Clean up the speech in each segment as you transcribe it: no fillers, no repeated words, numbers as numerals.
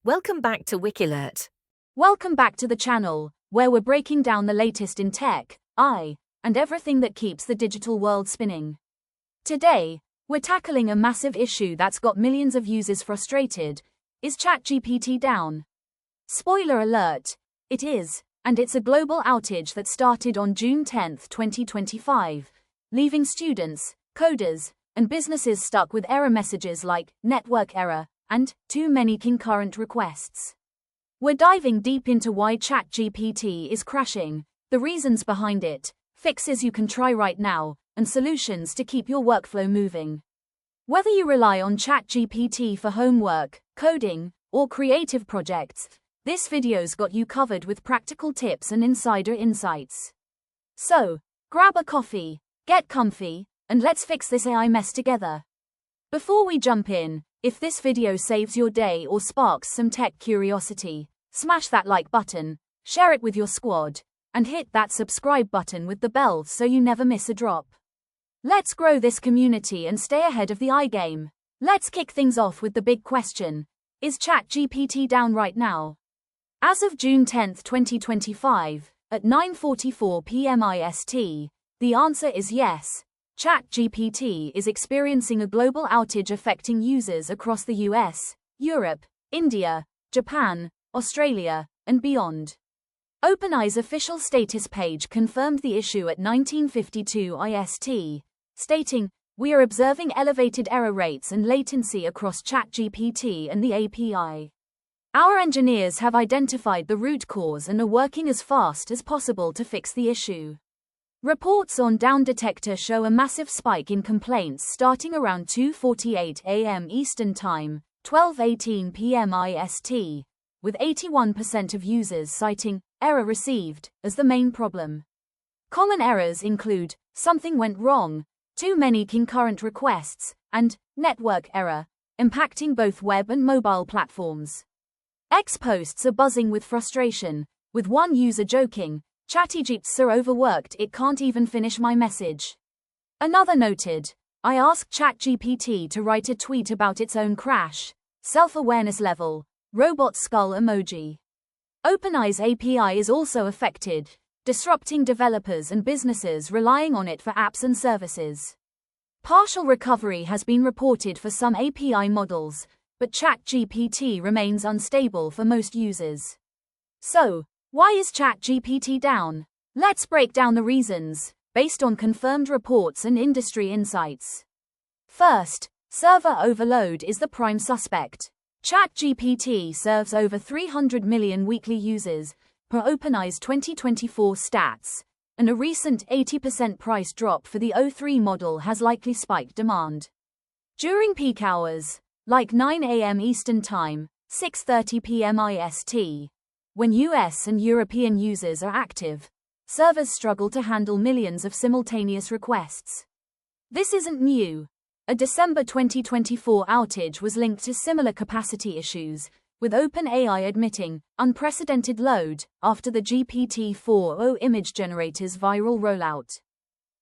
Welcome back to Wikilert. Welcome back to the channel, where we're breaking down the latest in tech, AI, and everything that keeps the digital world spinning. Today, we're tackling a massive issue that's got millions of users frustrated. Is ChatGPT down? Spoiler alert, it is, and it's a global outage that started on June 10, 2025, leaving students, coders, and businesses stuck with error messages like network error and too many concurrent requests. We're diving deep into why ChatGPT is crashing, the reasons behind it, fixes you can try right now, and solutions to keep your workflow moving. Whether you rely on ChatGPT for homework, coding, or creative projects, this video's got you covered with practical tips and insider insights. So, grab a coffee, get comfy, and let's fix this AI mess together. Before we jump in, if this video saves your day or sparks some tech curiosity, smash that like button, share it with your squad, and hit that subscribe button with the bell so you never miss a drop. Let's grow this community and stay ahead of the AI game. Let's kick things off with the big question. Is ChatGPT down right now? As of June 10, 2025, at 9:44 p.m. IST, the answer is yes. ChatGPT is experiencing a global outage affecting users across the US, Europe, India, Japan, Australia, and beyond. OpenAI's official status page confirmed the issue at 19:52 IST, stating, "We are observing elevated error rates and latency across ChatGPT and the API. Our engineers have identified the root cause and are working as fast as possible to fix the issue." Reports on Down Detector show a massive spike in complaints starting around 2:48 a.m. Eastern Time, 12:18 p.m. IST, with 81% of users citing error received as the main problem. Common errors include something went wrong, too many concurrent requests, and network error, impacting both web and mobile platforms. X posts are buzzing with frustration, with one user joking, "ChatGPT's so overworked it can't even finish my message." Another noted, "I asked ChatGPT to write a tweet about its own crash. Self-awareness level, robot skull emoji." OpenAI's API is also affected, disrupting developers and businesses relying on it for apps and services. Partial recovery has been reported for some API models, but ChatGPT remains unstable for most users. So, why is ChatGPT down? Let's break down the reasons, based on confirmed reports and industry insights. First, server overload is the prime suspect. ChatGPT serves over 300 million weekly users, per OpenAI's 2024 stats, and a recent 80% price drop for the O3 model has likely spiked demand. During peak hours, like 9 a.m. Eastern Time, 6:30 p.m. IST, when US and European users are active, servers struggle to handle millions of simultaneous requests. This isn't new. A December 2024 outage was linked to similar capacity issues, with OpenAI admitting unprecedented load after the GPT-4o image generator's viral rollout.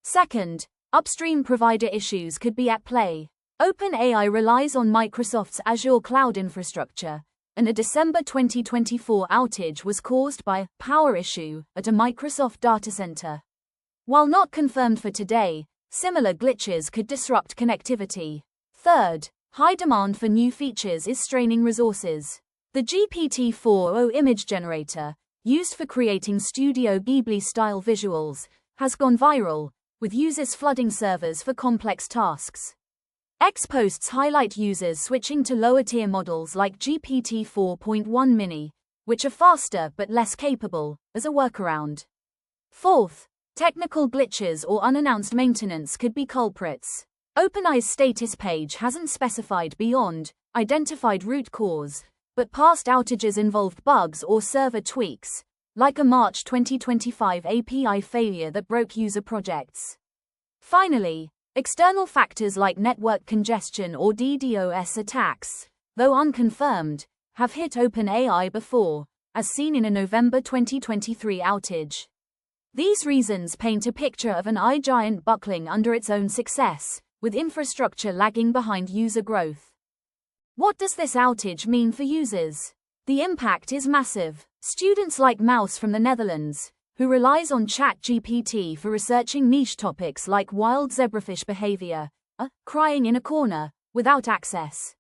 Second, upstream provider issues could be at play. OpenAI relies on Microsoft's Azure cloud infrastructure, and a December 2024 outage was caused by a power issue at a Microsoft data center. While not confirmed for today, similar glitches could disrupt connectivity. Third, high demand for new features is straining resources. The GPT-4o image generator, used for creating Studio Ghibli-style visuals, has gone viral, with users flooding servers for complex tasks. X posts highlight users switching to lower-tier models like GPT-4.1 mini, which are faster but less capable, as a workaround. Fourth, technical glitches or unannounced maintenance could be culprits. OpenAI's status page hasn't specified beyond identified root cause, but past outages involved bugs or server tweaks, like a March 2025 API failure that broke user projects. Finally, external factors like network congestion or DDoS attacks, though unconfirmed, have hit OpenAI before, as seen in a November 2023 outage. These reasons paint a picture of an AI giant buckling under its own success, with infrastructure lagging behind user growth. What does this outage mean for users? The impact is massive. Students like Mouse from the Netherlands, who relies on ChatGPT for researching niche topics like wild zebrafish behavior, are crying in a corner, without access.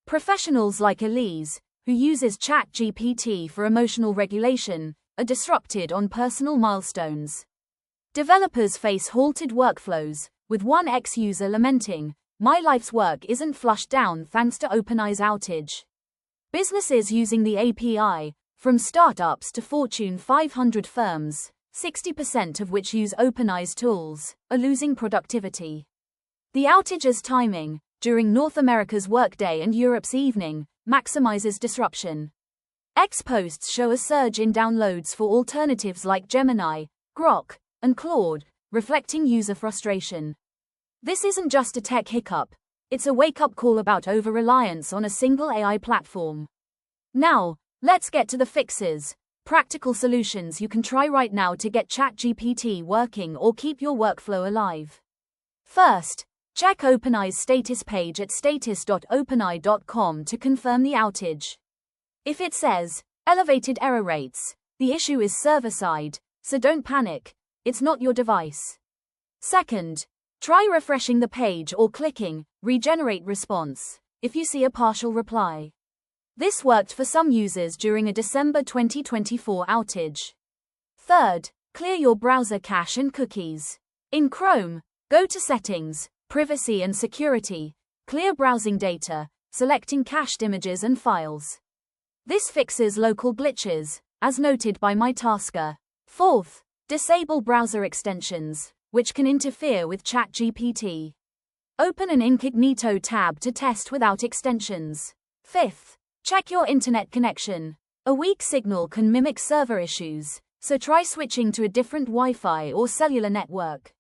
Professionals like Elise, who uses ChatGPT for emotional regulation, are disrupted on personal milestones. Developers face halted workflows, with one ex-user lamenting, "My life's work isn't flushed down thanks to OpenAI's outage." Businesses using the API, from startups to Fortune 500 firms, 60% of which use OpenAI's tools, are losing productivity. The outage's timing, during North America's workday and Europe's evening, maximizes disruption. X posts show a surge in downloads for alternatives like Gemini, Grok, and Claude, reflecting user frustration. This isn't just a tech hiccup, it's a wake-up call about over-reliance on a single AI platform. Now, let's get to the fixes, practical solutions you can try right now to get ChatGPT working or keep your workflow alive. First, check OpenAI's status page at status.openai.com to confirm the outage. If it says, elevated error rates, the issue is server-side, so don't panic, it's not your device. Second, try refreshing the page or clicking Regenerate Response if you see a partial reply. This worked for some users during a December 2024 outage. Third, clear your browser cache and cookies. In Chrome, go to Settings, Privacy and Security, clear browsing data, selecting cached images and files. This fixes local glitches, as noted by my tasker. Fourth, disable browser extensions, which can interfere with ChatGPT. Open an incognito tab to test without extensions. Fifth, check your internet connection. A weak signal can mimic server issues, so try switching to a different Wi-Fi or cellular network.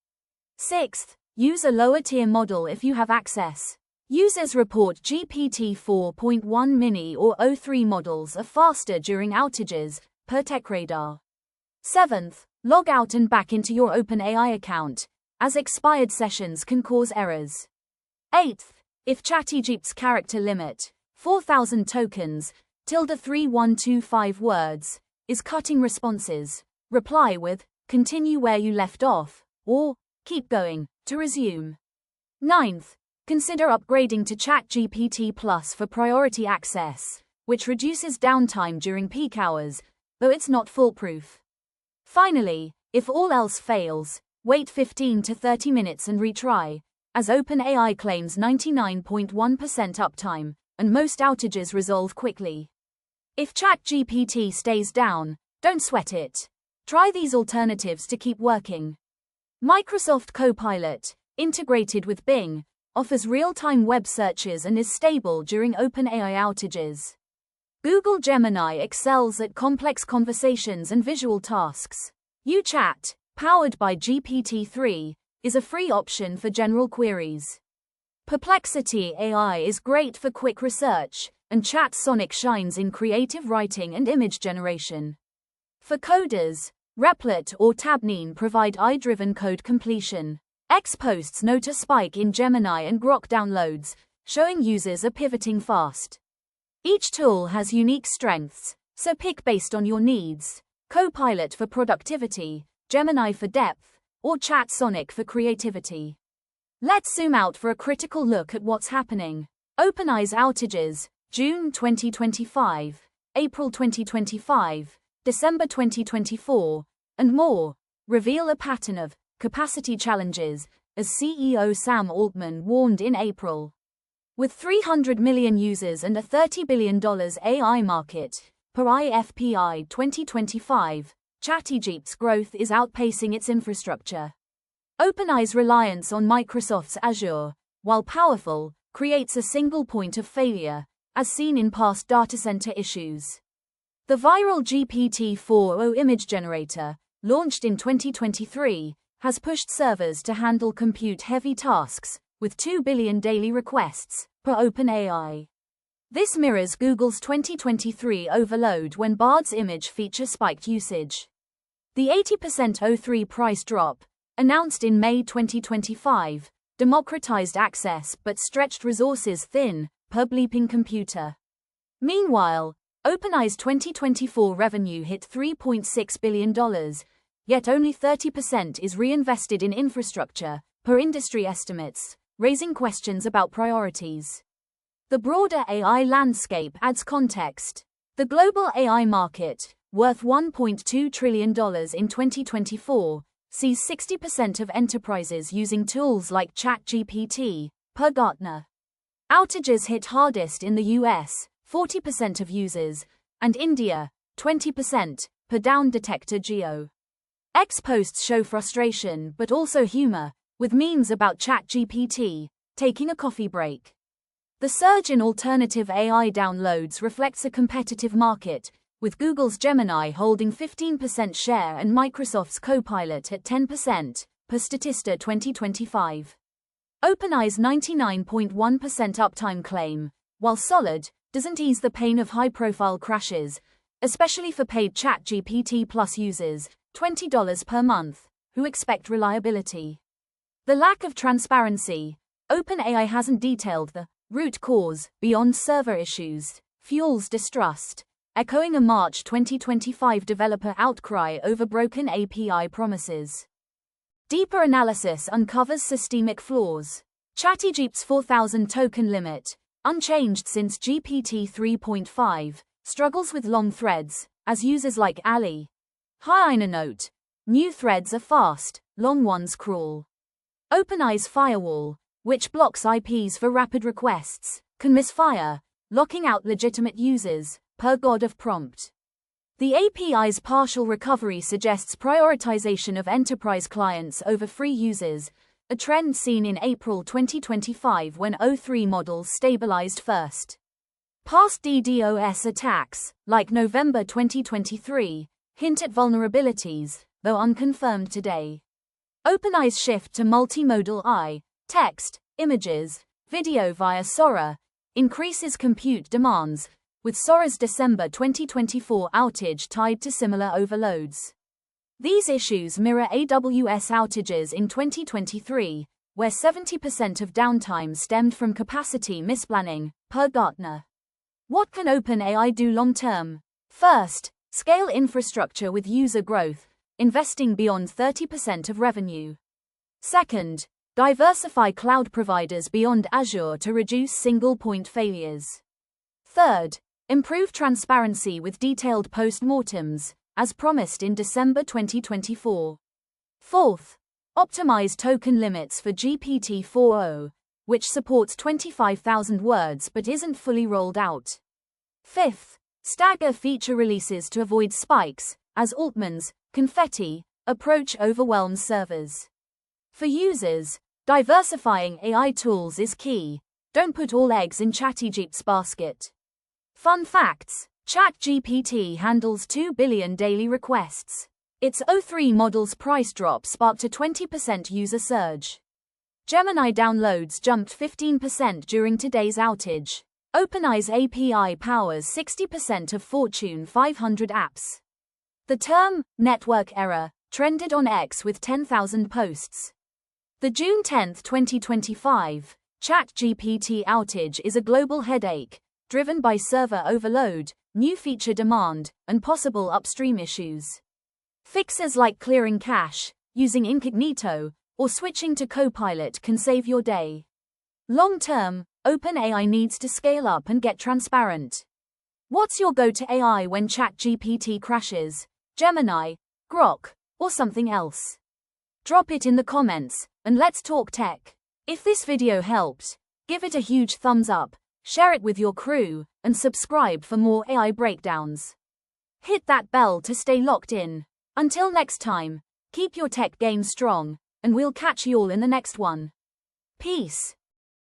Sixth, use a lower-tier model if you have access. Users report GPT 4.1 mini or O3 models are faster during outages, per TechRadar. Seventh, log out and back into your OpenAI account, as expired sessions can cause errors. Eighth, if ChatGPT's character limit, 4,000 tokens, ~3125 words, is cutting responses, reply with, continue where you left off, or, keep going, to resume. Ninth, consider upgrading to ChatGPT Plus for priority access, which reduces downtime during peak hours, though it's not foolproof. Finally, if all else fails, wait 15 to 30 minutes and retry, as OpenAI claims 99.1% uptime, and most outages resolve quickly. If ChatGPT stays down, don't sweat it. Try these alternatives to keep working. Microsoft Copilot, integrated with Bing, offers real-time web searches and is stable during OpenAI outages. Google Gemini excels at complex conversations and visual tasks. UChat, powered by GPT-3, is a free option for general queries. Perplexity AI is great for quick research, and ChatSonic shines in creative writing and image generation. For coders, Replit or Tabnine provide AI-driven code completion. X-Posts note a spike in Gemini and Grok downloads, showing users are pivoting fast. Each tool has unique strengths, so pick based on your needs. Copilot for productivity, Gemini for depth, or ChatSonic for creativity. Let's zoom out for a critical look at what's happening. OpenAI's outages, June 2025, April 2025, December 2024, and more, reveal a pattern of capacity challenges, as CEO Sam Altman warned in April. With 300 million users and a $30 billion AI market, per IFPI 2025, ChatGPT's growth is outpacing its infrastructure. OpenAI's reliance on Microsoft's Azure, while powerful, creates a single point of failure, as seen in past data center issues. The viral GPT-4o image generator, launched in 2023, has pushed servers to handle compute-heavy tasks, with 2 billion daily requests, per OpenAI. This mirrors Google's 2023 overload when Bard's image feature spiked usage. The 80% O3 price drop, announced in May 2025, democratized access but stretched resources thin, per Bleeping Computer. Meanwhile, OpenAI's 2024 revenue hit $3.6 billion, yet only 30% is reinvested in infrastructure, per industry estimates, raising questions about priorities. The broader AI landscape adds context. The global AI market, worth $1.2 trillion in 2024, sees 60% of enterprises using tools like ChatGPT, per Gartner. Outages hit hardest in the US, 40% of users, and India, 20%, per Down Detector Geo. X posts show frustration but also humor, with memes about ChatGPT taking a coffee break. The surge in alternative AI downloads reflects a competitive market, with Google's Gemini holding 15% share and Microsoft's Copilot at 10%, per Statista 2025. OpenAI's 99.1% uptime claim, while solid, doesn't ease the pain of high-profile crashes, especially for paid ChatGPT Plus users, $20 per month, who expect reliability. The lack of transparency. OpenAI hasn't detailed the root cause beyond server issues, fuels distrust, echoing a March 2025 developer outcry over broken API promises. Deeper analysis uncovers systemic flaws. ChatGPT's 4,000 token limit, unchanged since GPT 3.5, struggles with long threads, as users like Ali. Hyena note: new threads are fast, long ones crawl. OpenAI's firewall, which blocks IPs for rapid requests, can misfire, locking out legitimate users, per God of Prompt. The API's partial recovery suggests prioritization of enterprise clients over free users, a trend seen in April 2025 when O3 models stabilized first. Past DDoS attacks, like November 2023, hint at vulnerabilities, though unconfirmed today. OpenAI's shift to multimodal AI, text, images, video via Sora, increases compute demands, with Sora's December 2024 outage tied to similar overloads. These issues mirror AWS outages in 2023, where 70% of downtime stemmed from capacity misplanning, per Gartner. What can OpenAI do long-term? First, scale infrastructure with user growth, investing beyond 30% of revenue. Second, diversify cloud providers beyond Azure to reduce single-point failures. Third, improve transparency with detailed post-mortems, as promised in December 2024. Fourth, optimize token limits for GPT-4o, which supports 25,000 words but isn't fully rolled out. Fifth, stagger feature releases to avoid spikes, as Altman's confetti approach overwhelms servers. For users, diversifying AI tools is key. Don't put all eggs in ChatGPT's basket. Fun facts: ChatGPT handles 2 billion daily requests. Its O3 model's price drop sparked a 20% user surge. Gemini downloads jumped 15% during today's outage. OpenAI's API powers 60% of Fortune 500 apps. The term, network error, trended on X with 10,000 posts. The June 10, 2025, ChatGPT outage is a global headache, driven by server overload, new feature demand, and possible upstream issues. Fixes like clearing cache, using incognito, or switching to Copilot can save your day. Long-term, OpenAI needs to scale up and get transparent. What's your go-to AI when ChatGPT crashes? Gemini, Grok, or something else? Drop it in the comments, and let's talk tech. If this video helped, give it a huge thumbs up, share it with your crew, and subscribe for more AI breakdowns. Hit that bell to stay locked in. Until next time, keep your tech game strong, and we'll catch you all in the next one. Peace.